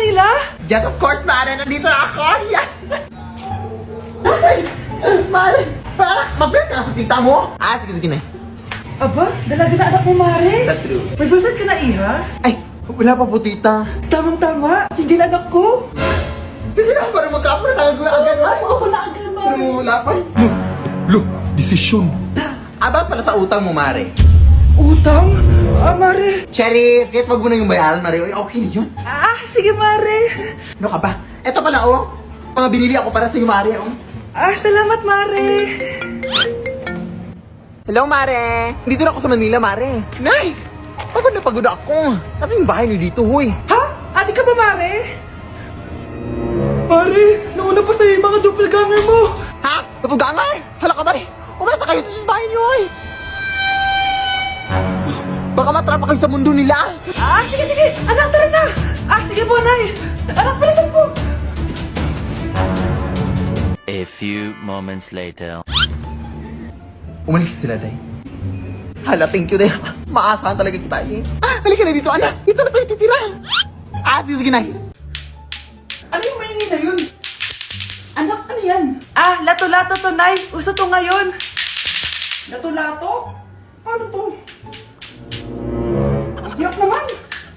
Manila? Yes, of course, Mare. Nandito na ako. Yes! Mare, mag-bless ka na sa tita mo. Sige na. Aba, dalaga na anak mo, Mare. That's true. May boyfriend ka na, Iha? Ay, wala pa po, tita. Tamang-tama, single anak ko. Sige na, para magka-apra na agad, Mare. Ako na agad, Mare. Pero wala pa. Look, desisyon. About pala sa utang mo, Mare. Utang? Mare. Cherry, kahit wag mo na yung bayaran, Mare. Okay na yun. Sige, Mare. Ano ka ba? Eto pala, mga binili ako para sa'yo, Mare, Salamat, Mare. Hello, Mare. Dito na ako sa Manila, Mare. Nay! Pagod na pagod ako. Kasi yung bahay niyo dito, huy. Ha? Ate ka ba, Mare? Mare, nauna pa sa'yo yung mga doppelganger mo. Ha? Napugangar? Hala ka, Mare. Umalas na kayo sa bahay niyo, huy. Baka matrapa kayo sa mundo nila. Sige. Anak, tara na. Sige po, Nay. Anak, palasan po. A few moments later. Umalis sila, Day. Hala, thank you, Day. Maasahan talaga kita, eh. Halika na dito, anak. Dito na tayo titira. Sige, Nay. Ano yung maingay na yun? Anak, ano yan? Lato-lato to, Nay. Uso to ngayon. Lato-lato? Ano to? Iyak naman.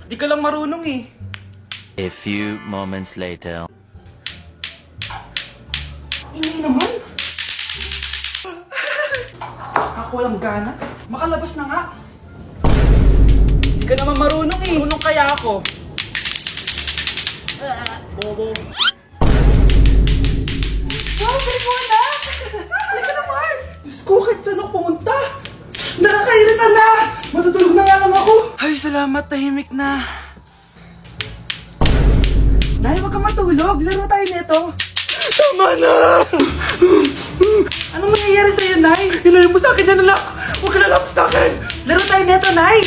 Di ka lang marunong eh. A few moments later. Ingay naman. Ako walang gana. Makalabas na nga. Di ka naman marunong eh. Marunong kaya ako. Bobo. Wow, very good na! Halika na, Mars! Diyos ko, kahit saan ako pumunta. Nakakairita na! Matutulog na nga lang ako. Ay, salamat, tahimik na. Nay, wag kang matulog. Laro tayo nito. Tama na! Anong mangyayari sa'yo, Nay? Ilayo mo sa akin yan, anak! Huwag ka lalapit sa akin! Laro tayo neto, Nay!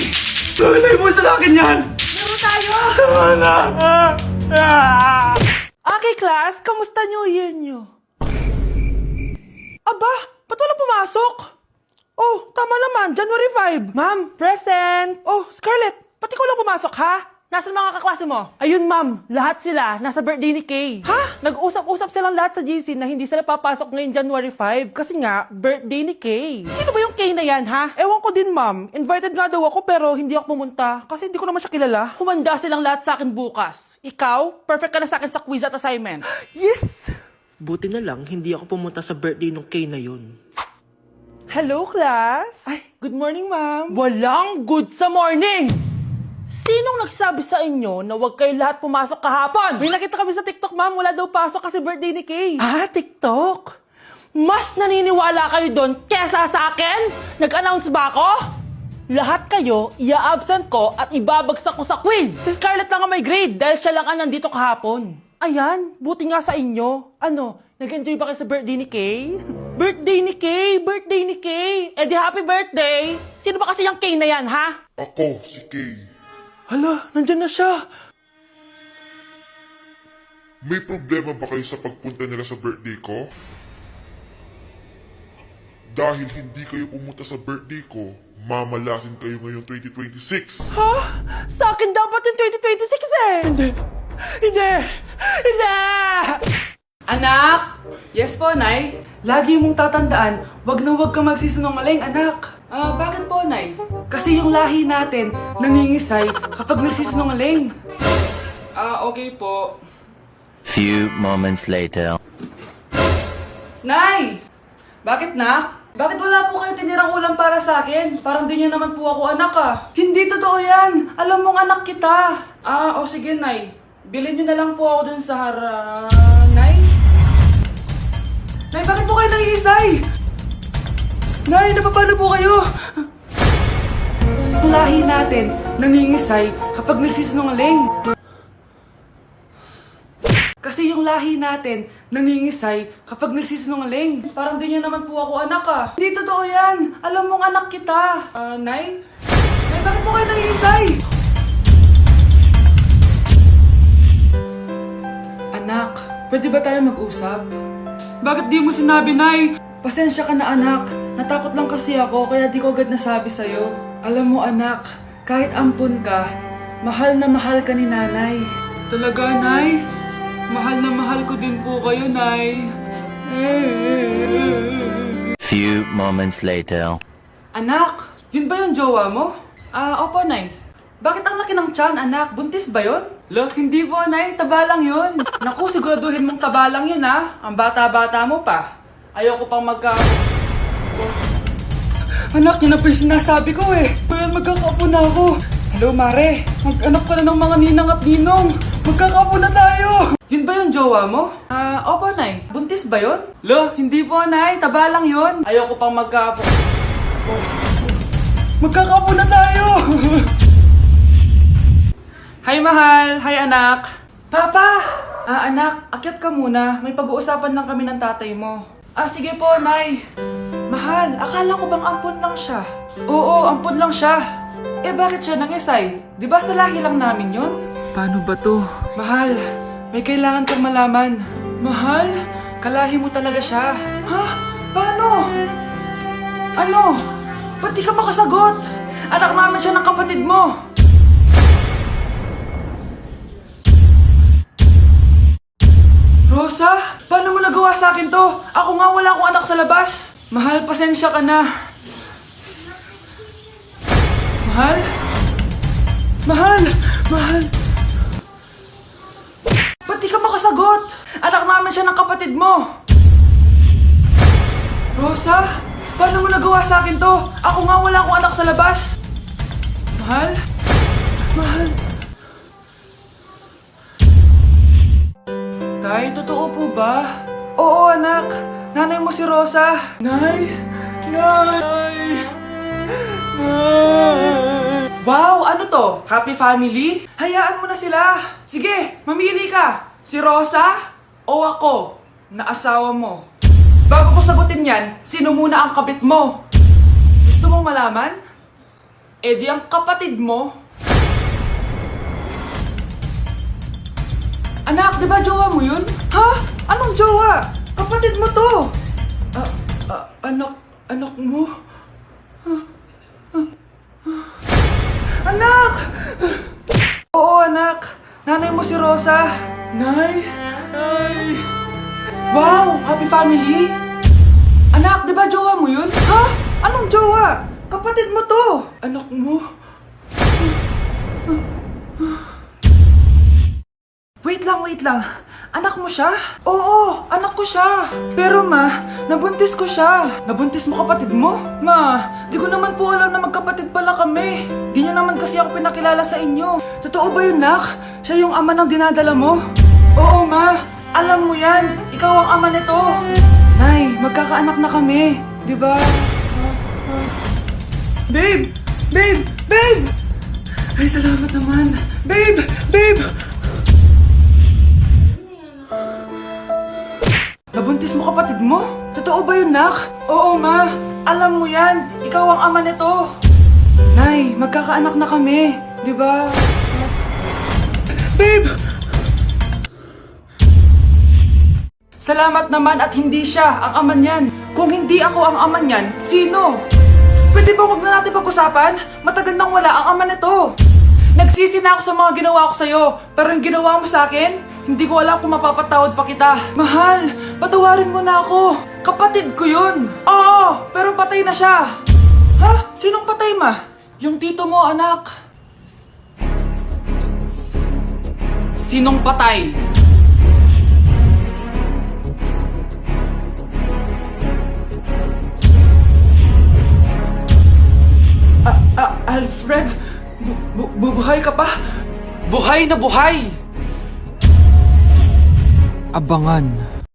Ilayo mo sa akin yan! Laro tayo! Tama na! Okay, class. Kamusta New Year niyo? Aba, ba't wala pumasok? Oh, tama naman. January 5. Ma'am, present! Oh, Scarlett, ba't ikaw lang pumasok, ha? Nasaan mga kaklase mo? Ayun, ma'am. Lahat sila nasa birthday ni Kay. Ha? Nag-usap-usap silang lahat sa GC na hindi sila papasok ngayong January 5 kasi nga, birthday ni Kay. Sino ba yung Kay na yan, ha? Ewan ko din, ma'am. Invited nga daw ako pero hindi ako pumunta kasi hindi ko naman siya kilala. Humanda silang lahat sa akin bukas. Ikaw, perfect ka na sa akin sa quiz at assignment. Yes! Buti na lang, hindi ako pumunta sa birthday nung Kay na yun. Hello, class? Ay, good morning, ma'am. Walang good sa morning! Sinong nagsabi sa inyo na huwag kayo lahat pumasok kahapon? May nakita kami sa TikTok, ma'am. Wala daw pasok kasi birthday ni Kay. TikTok? Mas naniniwala kayo doon kesa sa akin? Nag-announce ba ako? Lahat kayo, ia-absent ko at ibabagsak ko sa quiz. Si Scarlett lang ang may grade dahil siya lang ang nandito kahapon. Ayan, buti nga sa inyo. Ano, nag-enjoy ba kayo sa birthday ni Kay? Birthday ni Kay! Birthday ni Kay! Eh di happy birthday! Sino ba kasi yung Kay na yan, ha? Ako, si Kay. Hala, nandyan na siya. May problema ba kayo sa pagpunta nila sa birthday ko? Dahil hindi kayo pumunta sa birthday ko, mamalasin kayo ngayong 2026. Ha? Sa akin dapat yung 2026 eh! Hindi! Anak! Yes po, Nay. Lagi mong tatandaan, wag na wag kang magsisinungaling, anak. Bakit po, Nay? Kasi yung lahi natin nangingisay kapag nagsisinungaling. Okay po. Few moments later. Nay! Bakit, Nak? Bakit wala po kayong tinirang ulam para sa akin? Parang di niyo naman po ako anak, Hindi totoo yan! Alam mong anak kita! Sige, Nay. Bilhin niyo na lang po ako dun sa Nay? Nay, bakit po kayo nangiisay? Nay, napapano po kayo? Ang lahi natin nangingisay kapag nagsisinungaling. Kasi yung lahi natin nangingisay kapag nagsisinungaling. Parang di niyo naman po ako anak, Hindi totoo yan. Alam mong anak kita. Nay? Nay, bakit po kayo nangingisay? Anak, pwede ba tayo mag-usap? Bakit di mo sinabi, Nay? Pasensya ka na, anak. Natakot lang kasi ako kaya di ko agad nasabi sa'yo. Alam mo, anak, kahit ampun ka, mahal na mahal ka ni nanay. Talaga, Nay? Mahal na mahal ko din po kayo, Nay. Few moments later. Anak, yun ba yung jowa mo? Opo, Nay. Bakit ang laki ng tiyan, anak? Buntis ba yun? Lo, hindi po, Nay. Taba lang yun. Naku, siguraduhin mong taba lang yun, ha? Ang bata-bata mo pa. Ayoko pang Anak, yun na pa yung sinasabi ko eh. Kaya magkakapo na ako. Hello, Mare. Mag-anak ka na ng mga ninang at ninong. Magkakapo na tayo. Yun ba yung jowa mo? Opo, Nay. Buntis ba yun? Lo, hindi po, Nay. Taba lang yun. Ayoko pang magkakapo na tayo. Hi, mahal. Hi, anak. Papa! Anak, akyat ka muna. May pag-uusapan lang kami ng tatay mo. Sige po, Nay. Mahal, akala ko bang ampon lang siya? Oo, ampon lang siya. Bakit siya nangisay? Di ba sa lahi lang namin yun? Paano ba to? Mahal, may kailangan kang malaman. Mahal, kalahi mo talaga siya. Ha? Paano? Ano? Ba't di ka makasagot? Anak namin siya ng kapatid mo. Rosa, paano mo nagawa sa akin to? Ako nga wala akong anak sa labas. Mahal, pasensya ka na. Mahal? Mahal! Mahal! Ba't di ka makasagot? Anak namin siya ng kapatid mo. Rosa, paano mo nagawa sa akin to? Ako nga wala akong anak sa labas. Mahal? Mahal? Tay, totoo po ba? Oo, anak. Nanay mo si Rosa. Nay! Nay! Wow! Ano to? Happy family? Hayaan mo na sila. Sige, mamili ka. Si Rosa o ako na asawa mo? Bago ko sagutin yan, sino muna ang kabit mo? Gusto mong malaman? Di ang kapatid mo. Anak, di ba jowa mo yun? Ha? Anong jowa? Kapatid mo to! Anak mo? Anak! Oo, anak. Nanay mo si Rosa. Nay! Nay! Wow! Happy family! Anak, di ba jowa mo yun? Ha? Anong jowa? Kapatid mo to! Anak mo? Wait lang. Anak mo siya? Oo, anak ko siya. Pero ma, nabuntis ko siya. Nabuntis mo kapatid mo? Ma, di ko naman po alam na magkapatid pala kami. Di niya naman kasi ako pinakilala sa inyo. Totoo ba yun, nak? Siya yung ama ng dinadala mo? Oo, ma. Alam mo yan. Ikaw ang ama nito. Nay, magkakaanak na kami. Di ba? Babe! Ay, salamat naman. Babe! Nabuntis mo kapatid mo? Totoo ba yun, nak? Oo, ma. Alam mo yan. Ikaw ang ama nito. Nay, magkakaanak na kami. Di ba? Babe! Salamat naman at hindi siya ang ama niyan. Kung hindi ako ang ama niyan, sino? Pwede ba wag na natin pag-usapan? Matagal nang wala ang ama nito. Nagsisi na ako sa mga ginawa ko sa'yo. Pero yung ginawa mo sa akin, hindi ko alam kung mapapatawad pa kita. Mahal, patawarin mo na ako. Kapatid ko yun. Oo, pero patay na siya. Ha? Sinong patay, ma? Yung tito mo, anak. Sinong patay? Alfred? Buhay ka pa? Buhay na buhay! Abangan.